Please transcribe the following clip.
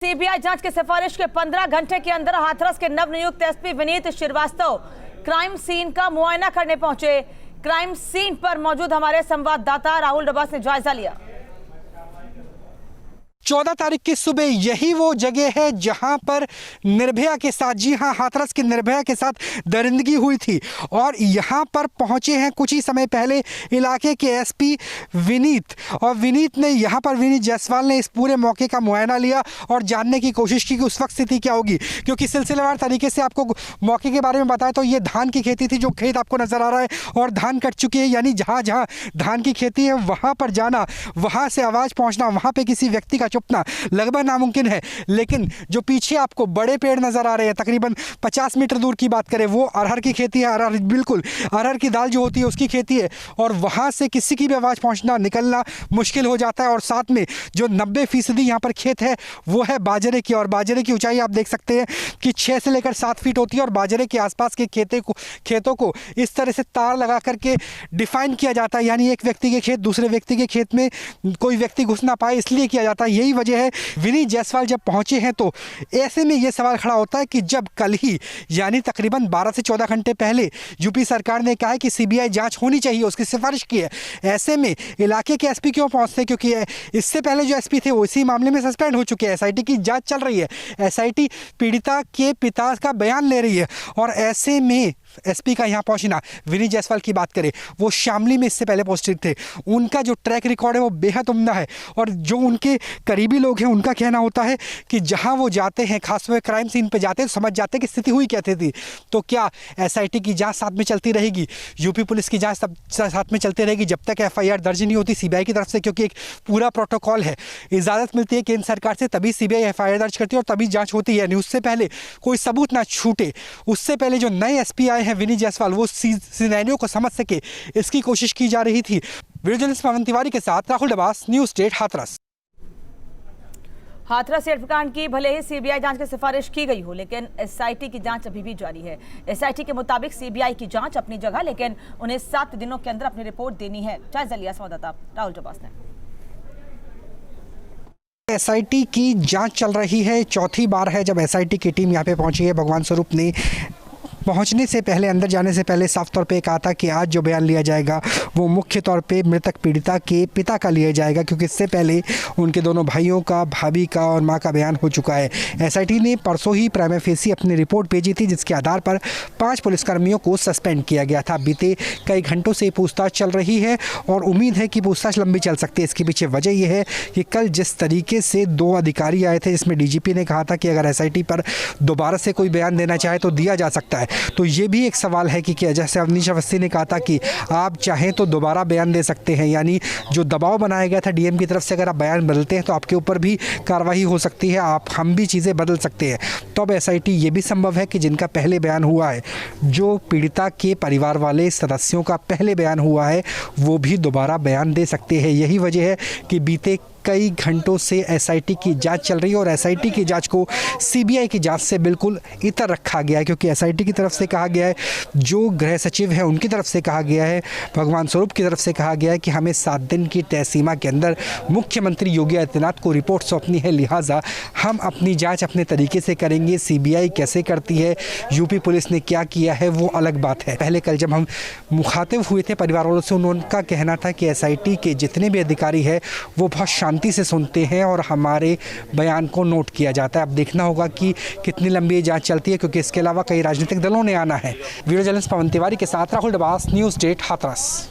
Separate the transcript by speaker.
Speaker 1: CBI जांच की सिफारिश के 15 घंटे के अंदर हाथरस के नवनियुक्त SP Vineet Srivastava crime scene का मुआयना करने पहुंचे। क्राइम सीन पर मौजूद हमारे संवाददाता राहुल डबास ने जायजा लिया।
Speaker 2: 14 तारीख की सुबह यही वो जगह है जहां पर निर्भया के साथ, जी हां, हाथरस की निर्भया के साथ दरिंदगी हुई थी। और यहां पर पहुंचे हैं कुछ ही समय पहले इलाके के एसपी विनीत, और विनीत जायसवाल ने इस पूरे मौके का मुआयना लिया और जानने की कोशिश की कि उस वक्त स्थिति क्या होगी। क्योंकि सिलसिलेवार तरीके से आपको मौके के बारे में बताया तो ये धान की खेती थी, जो खेत आपको नजर आ रहा है, और धान कट चुकी है। यानी जहां जहां धान की खेती है वहां पर जाना, वहां से आवाज़ पहुंचना, वहां पर किसी व्यक्ति का छुपना लगभग नामुमकिन है। लेकिन जो पीछे आपको बड़े पेड़ नजर आ रहे हैं, तकरीबन 50 मीटर दूर की बात करें, वो अरहर की खेती है। अरहर, बिल्कुल अरहर की दाल जो होती है उसकी खेती है, और वहां से किसी की भी आवाज़ पहुंचना, निकलना मुश्किल हो जाता है। और साथ में जो 90% यहाँ पर खेत है वो है बाजरे की, और बाजरे की ऊंचाई आप देख सकते हैं कि 6 से लेकर 7 फीट होती है। और बाजरे के आसपास के खेतों को इस तरह से तार लगा करके डिफाइन किया जाता है, यानी एक व्यक्ति के खेत दूसरे व्यक्ति के खेत में कोई व्यक्ति घुस ना पाए, इसलिए किया जाता है। यही वजह है। विनीत जायसवाल जब पहुंचे हैं तो ऐसे में यह सवाल खड़ा होता है कि जब कल ही, यानी तकरीबन 12 से 14 घंटे पहले यूपी सरकार ने कहा है कि सीबीआई जांच होनी चाहिए, उसकी सिफारिश की है, ऐसे में इलाके के एसपी क्यों पहुंचते? क्योंकि इससे पहले जो एसपी थे वो इसी मामले में सस्पेंड हो चुके हैं। एसआईटी की जांच चल रही है, एसआईटी पीड़िता के पिता का बयान ले रही है, और ऐसे में एसपी का यहाँ पहुंचना, विनीत जायसवाल की बात करें, वो शामली में इससे पहले पोस्टेड थे, उनका जो ट्रैक रिकॉर्ड है वो बेहद उम्दा है। और जो उनके करीबी लोग हैं उनका कहना होता है कि जहां वो जाते हैं, खासकर क्राइम सीन पे जाते हैं, तो समझ जाते हैं कि स्थिति हुई क्या थी। तो क्या एसआईटी की जांच साथ में चलती रहेगी, यूपी पुलिस की जांच साथ में चलती रहेगी जब तक एफआईआर दर्ज नहीं होती सीबीआई की तरफ से? क्योंकि एक पूरा प्रोटोकॉल है, इजाज़त मिलती है केंद्र सरकार से, तभी सीबीआई एफआईआर दर्ज करती है और तभी जाँच होती है। उससे पहले कोई सबूत ना छूटे, उससे पहले जो नए एसपी आए हैं विनीत जायसवाल, वो सिनेरियो को समझ सके, इसकी कोशिश की जा रही थी। वीडियो जर्नलिस्ट पवन तिवारी के साथ राहुल डबास, न्यूज़ स्टेट हाथरस।
Speaker 1: हाथरस हत्याकांड की भले ही सीबीआई जांच की सिफारिश की गई हो, लेकिन एसआईटी की जांच अभी भी जारी है। एसआईटी के मुताबिक सीबीआई की जांच अपनी जगह, लेकिन उन्हें 7 दिनों के अंदर अपनी रिपोर्ट देनी है। जायजा लिया संवाददाता राहुल डबास ने।
Speaker 2: एसआईटी की जांच चल रही है, चौथी बार है जब एसआईटी की टीम यहाँ पे पहुंची है। भगवान स्वरूप ने पहुंचने से पहले, अंदर जाने से पहले साफ तौर पे कहा था कि आज जो बयान लिया जाएगा वो मुख्य तौर पे मृतक पीड़िता के पिता का लिया जाएगा, क्योंकि इससे पहले उनके दोनों भाइयों का, भाभी का और मां का बयान हो चुका है। एसआईटी ने परसों ही प्राइमा फेसी अपनी रिपोर्ट भेजी थी, जिसके आधार पर 5 पुलिसकर्मियों को सस्पेंड किया गया था। बीते कई घंटों से पूछताछ चल रही है और उम्मीद है कि पूछताछ लंबी चल सकती है। इसके पीछे वजह यह है कि कल जिस तरीके से 2 अधिकारी आए थे, जिसमें डीजीपी ने कहा था कि अगर एसआईटी पर दोबारा से कोई बयान देना चाहे तो दिया जा सकता है, तो ये भी एक सवाल है कि क्या, जैसे अवनीश अवस्थी ने कहा था कि आप चाहें तो दोबारा बयान दे सकते हैं, यानी जो दबाव बनाया गया था डीएम की तरफ से, अगर आप बयान बदलते हैं तो आपके ऊपर भी कार्रवाई हो सकती है, हम भी चीज़ें बदल सकते हैं। तो अब एसआईटी ये भी संभव है कि जिनका पहले बयान हुआ है, जो पीड़िता के परिवार वाले सदस्यों का पहले बयान हुआ है, वो भी दोबारा बयान दे सकते हैं। यही वजह है कि बीते कई घंटों से एसआईटी की जांच चल रही है, और एसआईटी की जांच को सीबीआई की जांच से बिल्कुल इतर रखा गया है, क्योंकि एसआईटी की तरफ से कहा गया है, जो गृह सचिव है उनकी तरफ से कहा गया है, भगवान स्वरूप की तरफ से कहा गया है कि हमें 7 दिन की तय सीमा के अंदर मुख्यमंत्री योगी आदित्यनाथ को रिपोर्ट सौंपनी है, लिहाजा हम अपनी जाँच अपने तरीके से करेंगे। सीबीआई कैसे करती है, यूपी पुलिस ने क्या किया है, वो अलग बात है। पहले कल जब हम मुखातिब हुए थे परिवार वालों से, उनका कहना था कि एसआईटी के जितने भी अधिकारी हैं वो बहुत शांति से सुनते हैं और हमारे बयान को नोट किया जाता है। अब देखना होगा कि कितनी लंबी जांच चलती है, क्योंकि इसके अलावा कई राजनीतिक दलों ने आना है। वीडियो जर्नलिस्ट पवन तिवारी के साथ राहुल डबास, न्यूज़ स्टेट हाथरस।